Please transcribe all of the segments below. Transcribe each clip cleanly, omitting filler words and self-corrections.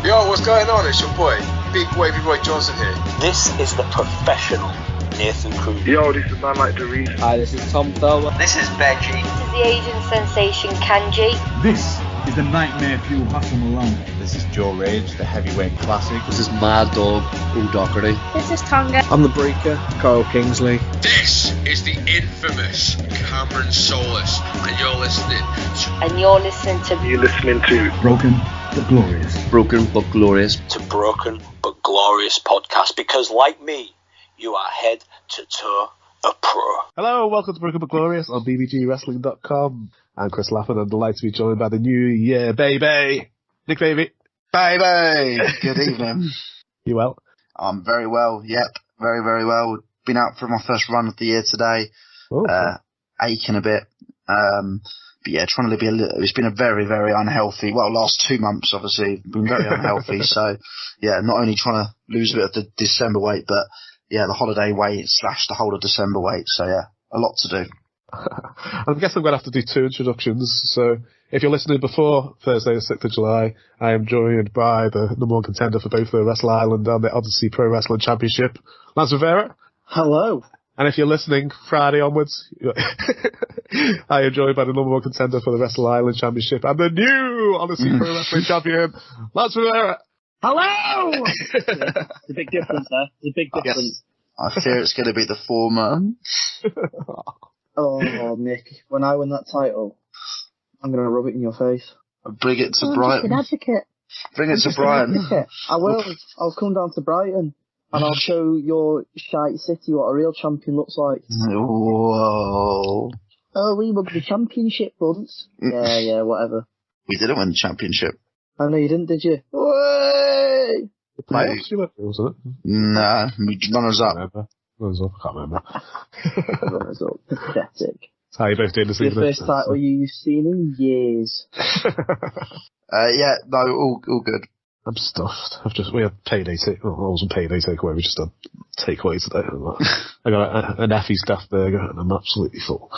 Yo, what's going on? It's your boy, Big Wavy Roy Johnson here. This is the professional Nathan Cruz. Yo, this is man like Darius. Hi, this is Tom Thurber. This is Benji. This is the Asian sensation Kanji. This is the Nightmare Fuel Hassan Malone. This is Joe Rage, the heavyweight classic. This is Mad Dog O'Doherty. This is Tonga. I'm the Breaker, Carl Kingsley. This is the infamous Cameron Solis, and you're listening to Broken but Glorious. Broken but Glorious. To Broken but Glorious podcast, because like me, you are head to toe a pro. Hello, welcome to Broken but Glorious on bbgwrestling.com. I'm Chris Lappin. I'm delighted to be joined by the new year baby, Nick Davie. Baby! Good evening. You well? I'm very well, yep. Very, very well. Been out for my first run of the year today. Aching a bit. But yeah, trying to be it's been a very, very unhealthy, last 2 months obviously, been very unhealthy. So yeah, not only trying to lose a bit of the December weight, but yeah, the holiday weight / the whole of December weight. So yeah, a lot to do. I guess I'm going to have to do 2 introductions. So if you're listening before Thursday the 6th of July, I am joined by the number one contender for both the Wrestle Island and the Odyssey Pro Wrestling Championship, Lance Revera. Hello. And if you're listening Friday onwards, I am joined by the number one contender for the Wrestle Island Championship and the new Odyssey Pro Wrestling Champion, Lance Revera. Hello! There's a big difference there. There's a big difference. I fear it's going to be the former. Oh, Nick, when I win that title, I'm going to rub it in your face. Bring it to Brighton. Advocate. Bring it to Brighton. I will. I'll come down to Brighton. And I'll show your shite city what a real champion looks like. Whoa. Oh, we won the championship once. Yeah, whatever. We didn't win the championship. Oh, no, you didn't, did you? Way! The playoffs, wasn't it? Nah, runners up. Runners up, I can't remember. Runners up. Pathetic. That's how you both doing this evening. The first title you've seen in years. Yeah, no, all good. I'm stuffed. We had payday well, it wasn't payday takeaway, we just done takeaway today. I got an Effie staff burger and I'm absolutely full.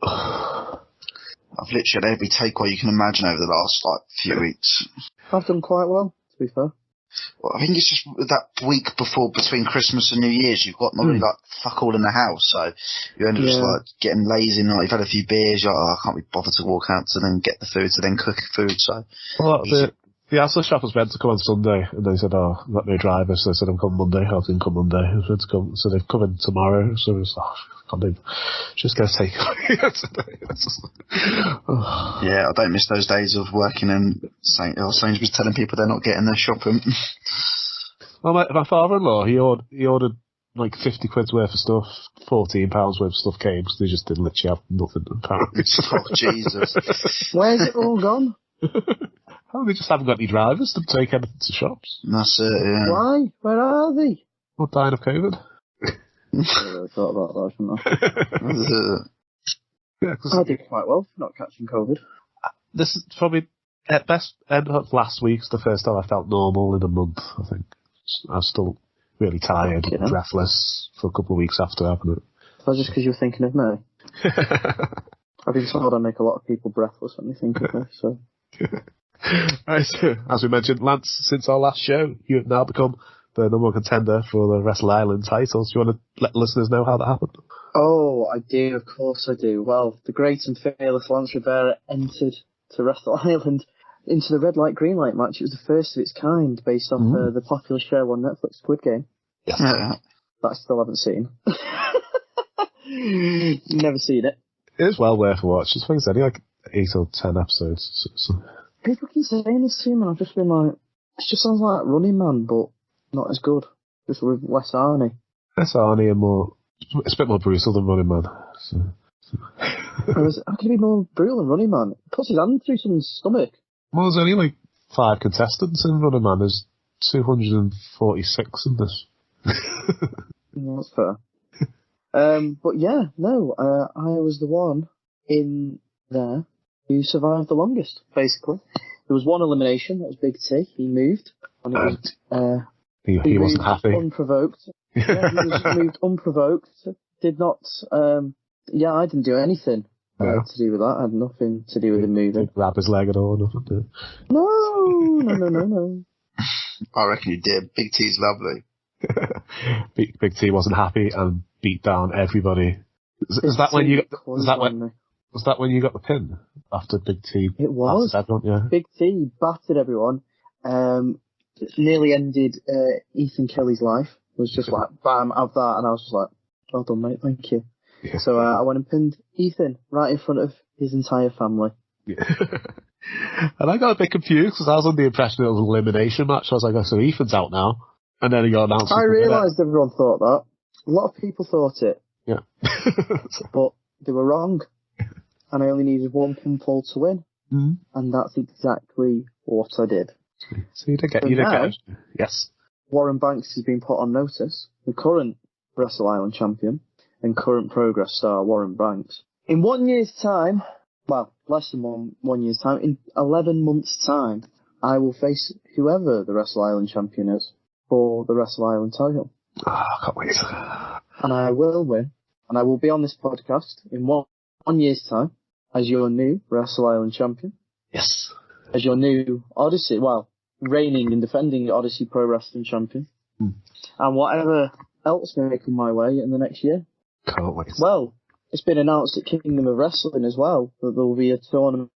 I've literally had every takeaway you can imagine over the last, few weeks. I've done quite well, to be fair. Well, I think it's just that week between Christmas and New Year's, you've got not really, fuck all in the house, so you end up just, getting lazy and, you've had a few beers, you're like, I can't be bothered to walk out to then get the food, to then cook food, so... Well, the Asda shop was meant to come on Sunday, and they said, I've got no driver, so they said, I'm coming Monday. I didn't come Monday. I was meant to come, so they've come in tomorrow, so it's can't even, just go take today. Yeah, I don't miss those days of working in Sainsbury's telling people they're not getting their shopping. Well, my father-in-law, he ordered like 50 quid's worth of stuff, £14 worth of stuff came, so they just didn't literally have nothing, apparently. Oh, Jesus. Where's it all gone? Oh, they just haven't got any drivers to take anything to shops. That's it, yeah. Why? Where are they? Well, dying of COVID. I really thought about that, shouldn't I? Yeah, I did quite well for not catching COVID. This is probably, at best, end of last week's the first time I felt normal in a month, I think. I was still really tired and breathless for a couple of weeks after having it. That's just because you were thinking of me. I've been told I make a lot of people breathless when they think of me, so... Right, as we mentioned, Lance, since our last show, you have now become the number one contender for the Wrestle Island titles. Do you want to let listeners know how that happened? Oh, I do, of course I do. Well, the great and fearless Lance Revera entered to Wrestle Island into the red light, green light match. It was the first of its kind, based off the popular show on Netflix, Squid Game. Yeah. That I still haven't seen. Never seen it. It is well worth a watch. I think it's only like 8 or 10 episodes. So. People keep saying this to me, and I've just been like, it just sounds like Running Man, but not as good. Just with less Arnie. Less Arnie and more, it's a bit more brutal than Running Man. So. How can it be more brutal than Running Man? It puts his hand through someone's stomach. Well, there's only like 5 contestants in Running Man. There's 246 in this. That's fair. But yeah, no, I was the one in there who survived the longest, basically. There was one elimination, that was Big T. He moved. And it was, he wasn't happy. Unprovoked. Yeah, he was moved unprovoked. Did not, I didn't do anything. to do with that. It had nothing to do with the movie. Grab his leg at all, nothing. No. I reckon he did. Big T's lovely. Big T wasn't happy and beat down everybody. Was that when you got the pin after Big T? It was. Everyone, yeah. Big T battered everyone. Nearly ended Ethan Kelly's life. It was just like bam, have that, and I was just like, well done, mate, thank you. Yeah. So I went and pinned Ethan right in front of his entire family. Yeah. And I got a bit confused because I was under the impression it was an elimination match. I was like, oh, so Ethan's out now. And then he got announced. I realised everyone thought that. A lot of people thought it. Yeah. But they were wrong. And I only needed one pinfall to win. Mm. And that's exactly what I did. So you did get it. Yes. Warren Banks has been put on notice, the current Wrestle Island champion and current Progress star Warren Banks. In 1 year's time, well, less than one year's time, in 11 months' time, I will face whoever the Wrestle Island champion is for the Wrestle Island title. Oh, I can't wait. And I will win. And I will be on this podcast in one year's time as your new Wrestle Island champion. Yes. As your new Odyssey, well, reigning and defending Odyssey Pro Wrestling champion. Mm. And whatever else may come my way in the next year. Can't wait. Well, it's been announced at Kingdom of Wrestling as well that there will be a tournament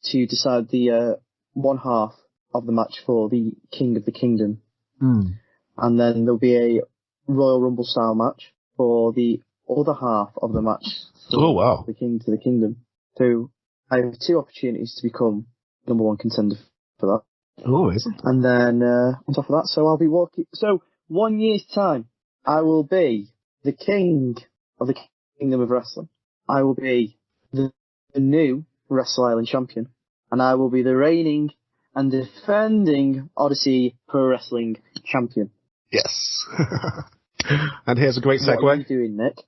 to decide the one half of the match for the King of the Kingdom. Mm. And then there'll be a Royal Rumble style match for the other half of the match. Oh, wow. The King to the Kingdom. So I have 2 opportunities to become number 1 contender for that. Oh, is it? And then on top of that, so I'll be walking. So 1 year's time, I will be the king of the Kingdom of Wrestling. I will be the new Wrestle Island champion, and I will be the reigning and defending Odyssey Pro Wrestling champion. Yes. And here's a great segue. What are you doing, Nick?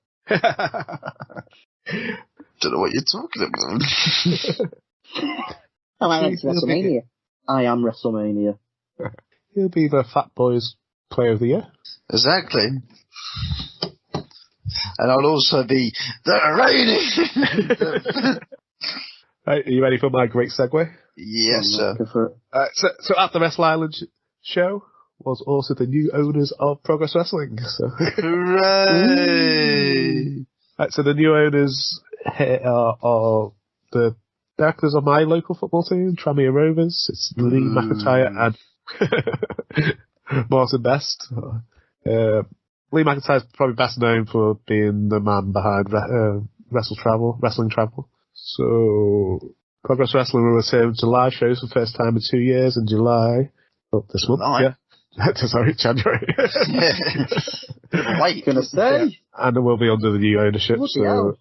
Don't know what you're talking about. I went to WrestleMania. I am WrestleMania. He'll be the Fat Boys Player of the Year. Exactly. And I'll also be the reigning. Right, are you ready for my great segue? Yes, sir. So at the Wrestle Island show was also the new owners of Progress Wrestling. So. Hooray! Right, so the new owners here are the directors of my local football team, Tranmere Rovers. It's Lee McIntyre and Martin Best. Lee McIntyre is probably best known for being the man behind Wrestling Travel. So, Progress Wrestling will return to live shows for the first time in 2 years in July. Oh, this month, yeah. Sorry, January. Wait, gonna say. Yeah. And it will be under the new ownership. So,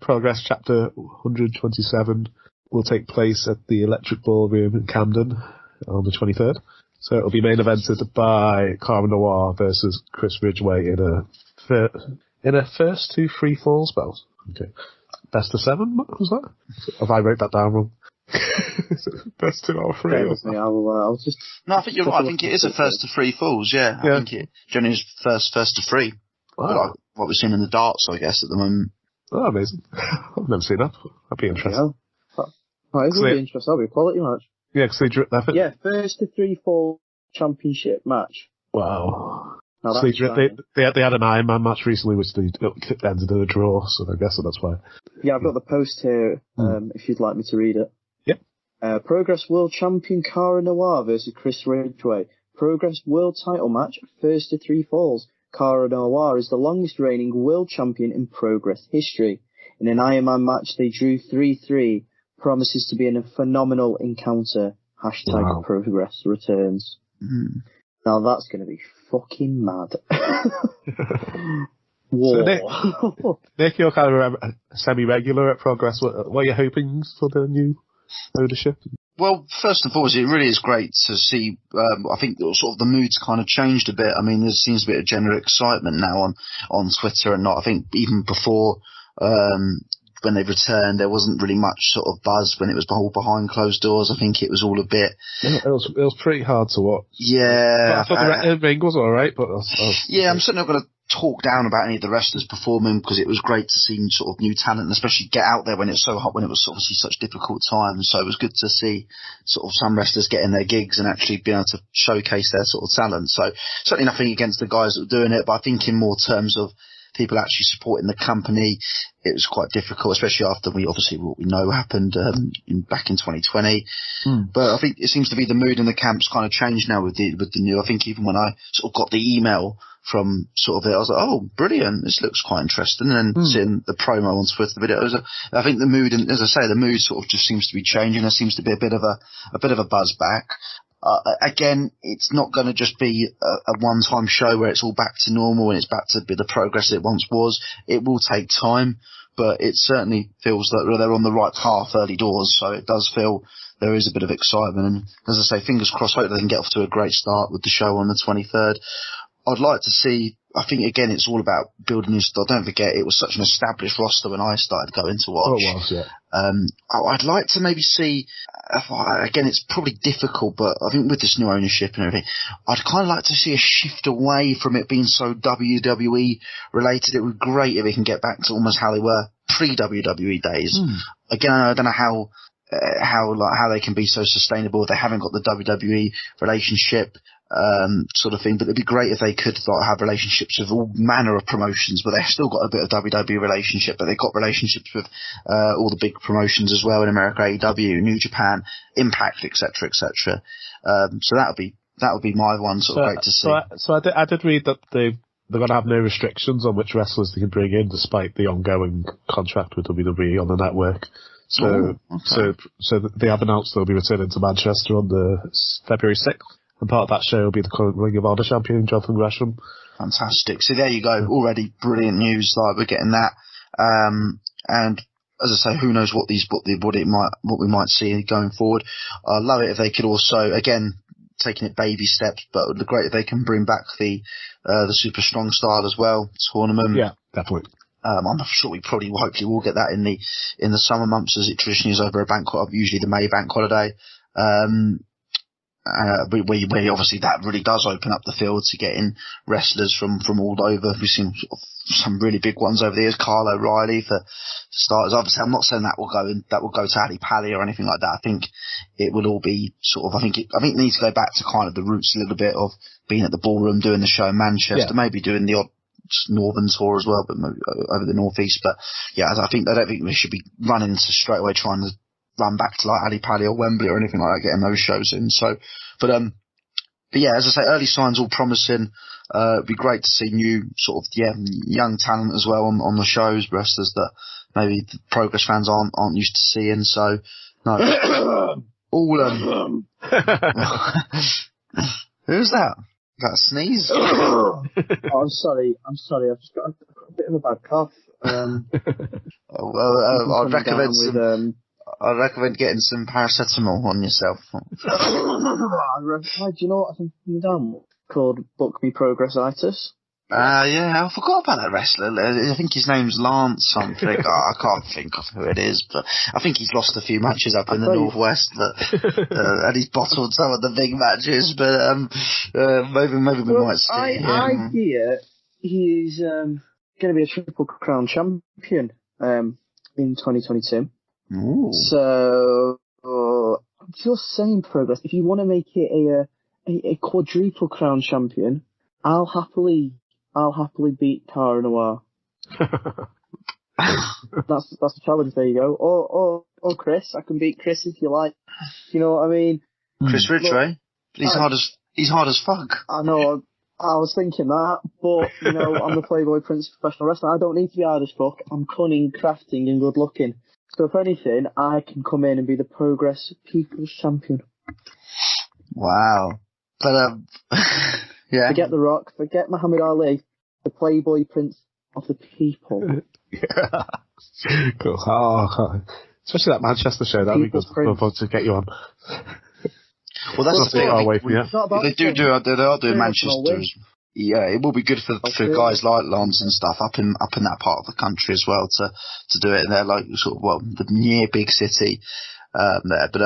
Progress Chapter 127 will take place at the Electric Ballroom in Camden on the 23rd. So it'll be main evented by Cara Noir versus Chris Ridgway in a first to 3 falls bout. Okay. Best of 7, was that? Have I wrote that down wrong? Best 2 out of 3. I'll just... No, I think you're right. I think it is a first to 3 falls, yeah. I think it generally is first to 3. Wow. Like what we're seeing in the darts, I guess, at the moment. Oh, amazing. I've never seen that. That'd be interesting. Yeah. It would be interesting. That'll be a quality match. Yeah, because they drew that. Yeah, first to 3 fall championship match. Wow. No, So they had an Iron Man match recently, which they ended in a draw, so I guess that's why. Yeah, I've got the post here, if you'd like me to read it. Yep. Progress World Champion Cara Noir versus Chris Ridgway. Progress World Title match, first to 3 falls. Cara Noir is the longest reigning world champion in Progress history. In an Iron Man match, they drew 3-3. Promises to be a phenomenal encounter. Hashtag Progress returns. Mm. Now that's going to be fucking mad. War. So Nick, you're kind of a semi-regular at Progress. What are you hoping for the new ownership? Well, first and foremost, it really is great to see. I think sort of the mood's kind of changed a bit. I mean, there seems to be a general excitement now on Twitter and not. I think even before when they returned, there wasn't really much sort of buzz when it was all behind closed doors. I think it was all a bit. Yeah, it was pretty hard to watch. Yeah, I thought the ring was all right, but yeah, I'm certainly not going to talk down about any of the wrestlers performing, because it was great to see sort of new talent, and especially get out there when it's so hot, when it was obviously such difficult times. So it was good to see sort of some wrestlers getting their gigs and actually being able to showcase their sort of talent. So certainly nothing against the guys that were doing it, but I think in more terms of people actually supporting the company, it was quite difficult, especially after what we know happened back in 2020. But I think it seems to be the mood in the camp's kind of changed now with the new. I think even when I sort of got the email from sort of it, I was like, oh, brilliant, this looks quite interesting. And then seeing the promo on Twitter, the video, I think the mood, and as I say, the mood sort of just seems to be changing. There seems to be a bit of a buzz back. Again, it's not going to just be a one-time show where it's all back to normal and it's back to be the progress it once was. It will take time, but it certainly feels that they're on the right path early doors. So it does feel there is a bit of excitement. And as I say, fingers crossed, hope they can get off to a great start with the show on the 23rd. I'd like to see, I think, again, it's all about building new stuff. Don't forget, it was such an established roster when I started going to watch. Oh, it was, yeah. I'd like to maybe see, again, it's probably difficult, but I think with this new ownership and everything, I'd kind of like to see a shift away from it being so WWE related. It would be great if we can get back to almost how they were pre-WWE days. Again, I don't know how they can be so sustainable if they haven't got the WWE relationship sort of thing, but it'd be great if they could have relationships with all manner of promotions, but they've still got a bit of WWE relationship, but they've got relationships with all the big promotions as well in America, AEW, New Japan, Impact, etc., etc. So that would be my one sort of great to see. So I did read that they're going to have no restrictions on which wrestlers they can bring in, despite the ongoing contract with WWE on the network. So they have announced they'll be returning to Manchester on the February 6th. And part of that show will be the current Ring of Honor champion, Jonathan Gresham. Fantastic. So there you go. Already brilliant news. Like, we're getting that. And as I say, who knows what we might see going forward. I love it if they could also, again, taking it baby steps, but it would be great if they can bring back the Super Strong Style as well tournament. Yeah, definitely. I'm sure we hopefully will get that in the summer months, as it traditionally is over a bank holiday, usually the May bank holiday. Where obviously that really does open up the field to getting wrestlers from all over. We've seen some really big ones over the years. Kyle O'Reilly for starters. Obviously, I'm not saying that will go to Ali Pally or anything like that. I think it will all be sort of. I think it needs to go back to kind of the roots a little bit of being at the Ballroom, doing the show in Manchester, maybe doing the odd northern tour as well, but over the northeast. But yeah, I don't think we should be running to straight away trying to run back to like Ali Pally or Wembley or anything like that, getting those shows in. So, but yeah, as I say, early signs all promising. It'd be great to see new sort of young talent as well on the shows, wrestlers that maybe the Progress fans aren't used to seeing. So no, all who's that? Got a sneeze? Oh, I'm sorry. I've just got a bit of a bad cough. I'd recommend getting some paracetamol on yourself. Do you know what I think I'm down? Called Book Me Progressitis. Yeah, I forgot about that wrestler. I think his name's Lance something. I can't think of who it is, but I think he's lost a few matches up in the Northwest, and he's bottled some of the big matches, but maybe we might see. I hear he's going to be a Triple Crown champion in 2022. Ooh. So, just saying, Progress, if you want to make it a quadruple crown champion, I'll happily beat Cara Noir. That's the challenge. There you go. Or Chris, I can beat Chris if you like. You know what I mean? Chris Ridgway. He's hard as fuck. I know. I was thinking that, but you know, I'm the Playboy Prince of professional wrestling. I don't need to be hard as fuck. I'm cunning, crafting, and good looking. So if anything, I can come in and be the Progress People's Champion. Wow. But, yeah. Forget The Rock, forget Muhammad Ali, the Playboy Prince of the People. Yeah. Cool. Oh, especially that Manchester show, that'd be good to get you on. Well, that's the thing. They are doing Manchester. Yeah, it will be good for guys like Lance and stuff up in that part of the country as well to do it. And they're like sort of the near big city there, but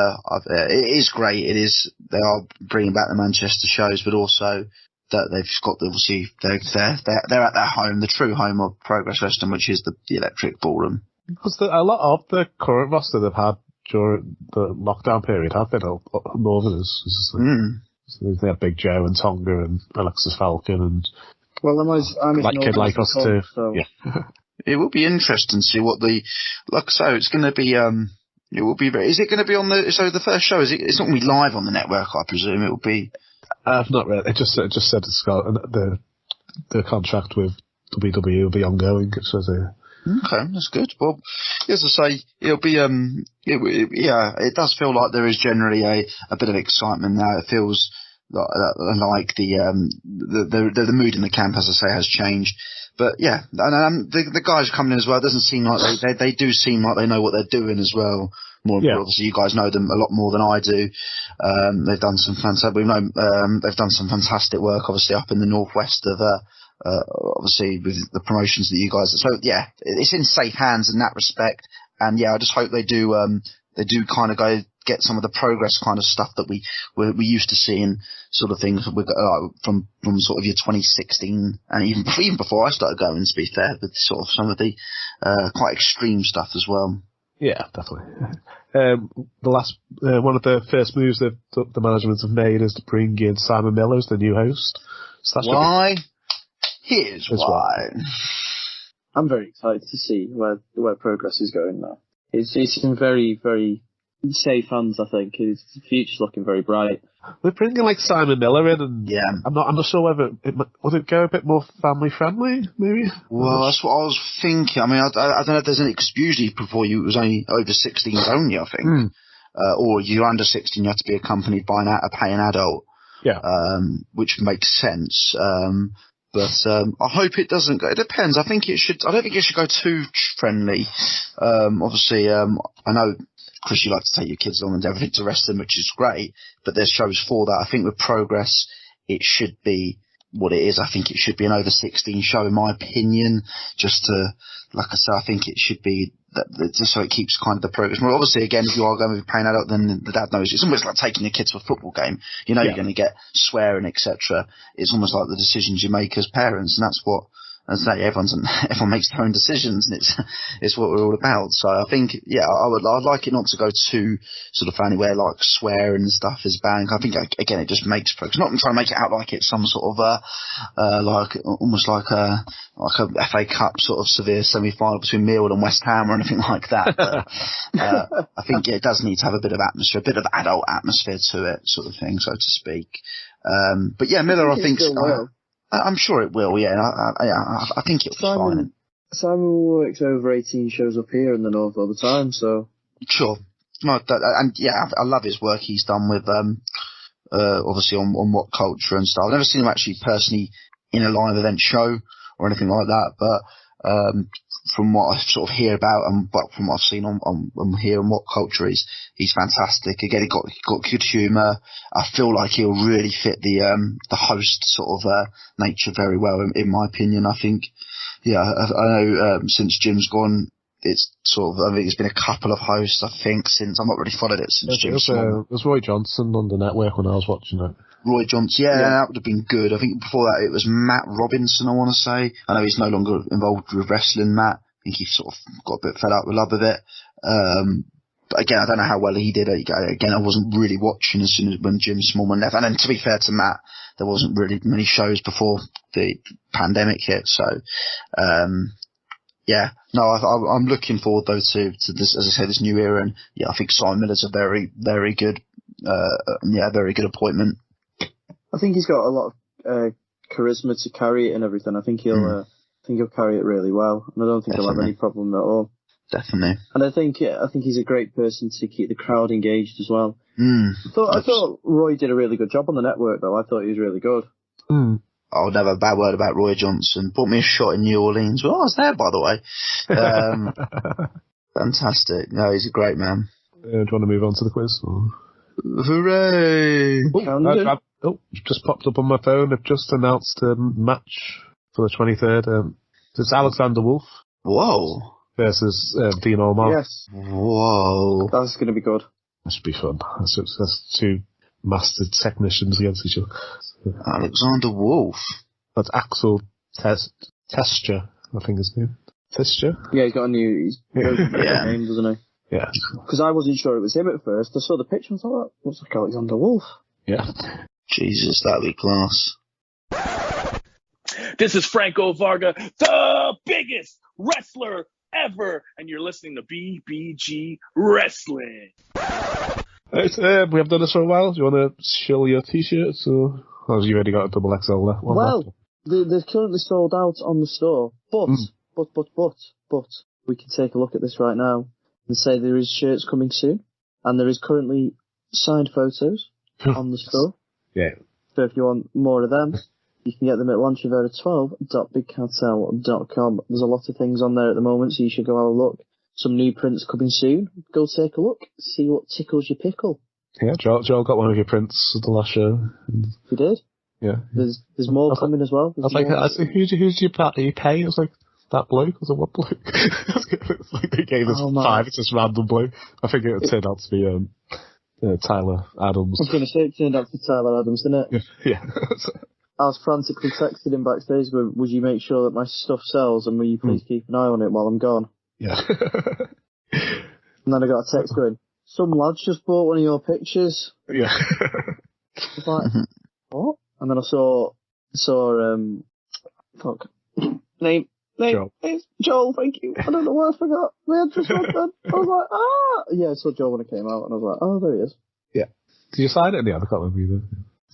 it is great. It is. They are bringing back the Manchester shows, but also that they've got obviously they're at their home, the true home of Progress Wrestling, which is the Electric Ballroom. Because a lot of the current roster they've had during the lockdown period have been Northerners. So they had Big Joe and Tonga and Alexis Falcon and I'm Kid Like Us too. So. Yeah. It will be interesting to see what it's going to be. It will be very. Is it going to be on the first show? It's not going to be live on the network, I presume. It will be. I've not read. It just said it's got the contract with WWE will be ongoing. It says here. Okay, that's good. Well, as I say, it'll be. It does feel like there is generally a bit of excitement now. It feels like the mood in the camp, as I say, has changed. But yeah, and the guys coming in as well. It doesn't seem like they do seem like they know what they're doing as well. Obviously, you guys know them a lot more than I do. They've done some fantastic. They've done some fantastic work, obviously, up in the northwest of obviously with the promotions that you guys. So yeah, it's in safe hands in that respect. And yeah, I just hope they do kind of go get some of the Progress kind of stuff that we used to seeing, sort of things from sort of your 2016 and even before I started going, to be fair, with sort of some of the quite extreme stuff as well. Yeah, definitely. The last one of the first moves that the management have made is to bring in Simon Miller as the new host. So that's why? Here's why. I'm very excited to see where Progress is going now. It's in very, very safe hands, I think. The future's looking very bright. We're bringing like Simon Miller in, and yeah, I'm not sure whether would it go a bit more family friendly, maybe. Well, that's what I was thinking. I mean, I don't know if there's any, because usually before it was only over 16s only, I think, or you're under 16, you have to be accompanied by a paying adult. Yeah. Which makes sense. But I hope it doesn't go. It depends. I think it should. I don't think it should go too friendly. Obviously, I know, Chris, you like to take your kids along and everything to wrestling, which is great. But there's shows for that. I think with Progress, it should be what it is. I think it should be an over 16 show, in my opinion. Just to, like I say, I think it should be that just so it keeps kind of the progress. Well, obviously, again, if you are going with a paying adult, then the dad knows. It's almost like taking your kids to a football game. You know, you're going to get swearing, etc. It's almost like the decisions you make as parents, and that's what. As I say, everyone makes their own decisions, and it's what we're all about. So I think, yeah, I'd like it not to go too sort of anywhere like swearing and stuff is banned. I think again it just makes progress. Not trying to make it out like it's some sort of like almost like a FA Cup sort of severe semi-final between Millwall and West Ham or anything like that. But, I think it does need to have a bit of atmosphere, a bit of adult atmosphere to it, sort of thing, so to speak. But yeah, Miller, I think. I'm sure it will, yeah. I think it'll be fine. Simon works over 18 shows up here in the north all the time, so. Sure. No, and yeah, I love his work he's done with, obviously on What Culture and stuff. I've never seen him actually personally in a live event show or anything like that, but, from what I sort of hear about and but from what I've seen on here and What Culture, he's fantastic. Again, he got good humour. I feel like he'll really fit the host sort of nature very well, in my opinion. I think, yeah, I know since Jim's gone, it's sort of, I think it's been a couple of hosts, I think, since I've not really followed it since Jim's gone. It was Roy Johnson on the network when I was watching it. Roy Johnson, yeah, that would have been good. I think before that it was Matt Robinson, I want to say. I know he's no longer involved with wrestling, Matt. I think he sort of got a bit fed up with love of it. But again, I don't know how well he did. Again, I wasn't really watching as soon as when Jim Smallman left. And then to be fair to Matt, there wasn't really many shows before the pandemic hit. So, yeah, no, I'm looking forward though to this, as I say, this new era. And yeah, I think Simon Miller's a very, very good, very good appointment. I think he's got a lot of charisma to carry it and everything. I think he'll carry it really well, and I don't think he'll have any problem at all. Definitely. And I think he's a great person to keep the crowd engaged as well. I thought Roy did a really good job on the network, though. I thought he was really good. I'll never have a bad word about Roy Johnson. Bought me a shot in New Orleans. Well, I was there, by the way. Fantastic. No, he's a great man. Do you want to move on to the quiz? Or? Hooray! Just popped up on my phone. They've just announced a match for the 23rd. It's Alexander Wolf. Whoa. Versus Dean Allmark. Yes. Whoa. That's going to be good. That should be fun. That's two mastered technicians against each other. Alexander Wolf. That's Axel Testure, I think his name. Testure? Yeah, he's got a new Yeah. name, doesn't he? Yeah. Because I wasn't sure it was him at first. I saw the picture and thought, that looks like Alexander Wolf. Yeah. Jesus, that'd be class. This is Franco Varga, the biggest wrestler ever, and you're listening to BBG Wrestling. Right, we have done this for a while. Do you want to show your t-shirts, or have you already got a double XL left? Well, they're currently sold out on the store, but we can take a look at this right now and say there is shirts coming soon, and there is currently signed photos on the store. Yeah. So if you want more of them, you can get them at lancevera12.bigcartel.com. There's a lot of things on there at the moment, so you should go have a look. Some new prints coming soon. Go take a look. See what tickles your pickle. Yeah, Joel got one of your prints at the last show. You did? Yeah. There's more coming as well. I was like, who do you pay? I was like, that bloke? I was like, what bloke? It's like they gave us 5, it's this random bloke. I think it turned out to be Tyler Adams. I was going to say it turned out to be Tyler Adams, didn't it? Yeah. I was frantically texting him backstage, but would you make sure that my stuff sells and will you please keep an eye on it while I'm gone? Yeah. And then I got a text going, some lads just bought one of your pictures. Yeah. I was like, what? And then I saw name, Joel. It's Joel, thank you. I don't know why I forgot. My head just went then. I was like, yeah, I saw Joel when it came out, and I was like, oh, there he is. Yeah. Did you sign it in the end? I can't remember either. I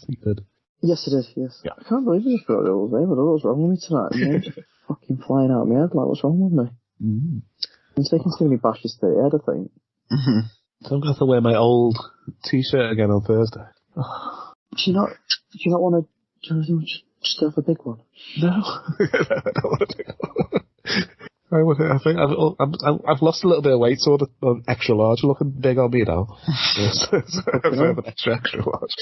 think you did. Yes, I did, yes. Yeah. I can't believe I just forgot Joel's name. I don't know what's wrong with me tonight. My name's just fucking flying out of my head, like, what's wrong with me? I'm taking too many bashes to the head, I think. So I'm going to have to wear my old t-shirt again on Thursday. Do you not want to just have a big one? No. I don't want a big one. I think I've lost a little bit of weight, so the extra large looking big on me now. So I'm an extra large.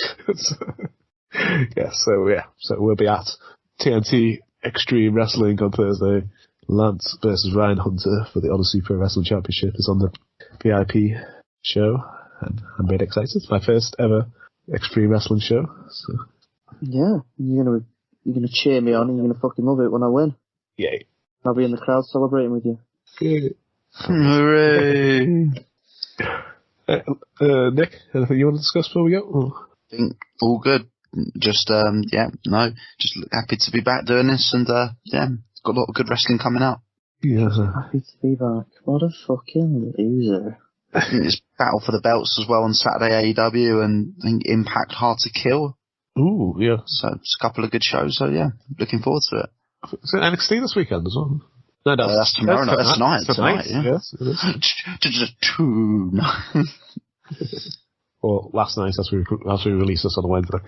So we'll be at TNT Extreme Wrestling on Thursday. Lance versus Ryan Hunter for the Odyssey Pro Wrestling Championship is on the VIP show, and I'm very excited. It's my first ever Extreme Wrestling show. So. Yeah, you're gonna cheer me on, and you're gonna fucking love it when I win. Yeah. I'll be in the crowd celebrating with you. Good. Hooray! Nick, anything you want to discuss before we go? I think all good. Just just happy to be back doing this, and got a lot of good wrestling coming out. Yeah. Happy to be back. What a fucking loser. I think there's battle for the belts as well on Saturday, AEW, and I think Impact Hard to Kill. Ooh, yeah. So it's a couple of good shows, so yeah, looking forward to it. Is it NXT this weekend as well? No, that's tomorrow night. That's tonight. Yeah. Yes, it is. Or last night as we released this on a Wednesday.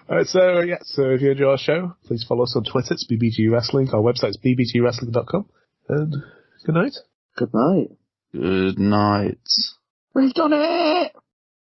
Alright, so if you enjoy our show, please follow us on Twitter. It's BBG Wrestling. Our website's bbgwrestling.com. And good night. Good night. Good night. We've done it!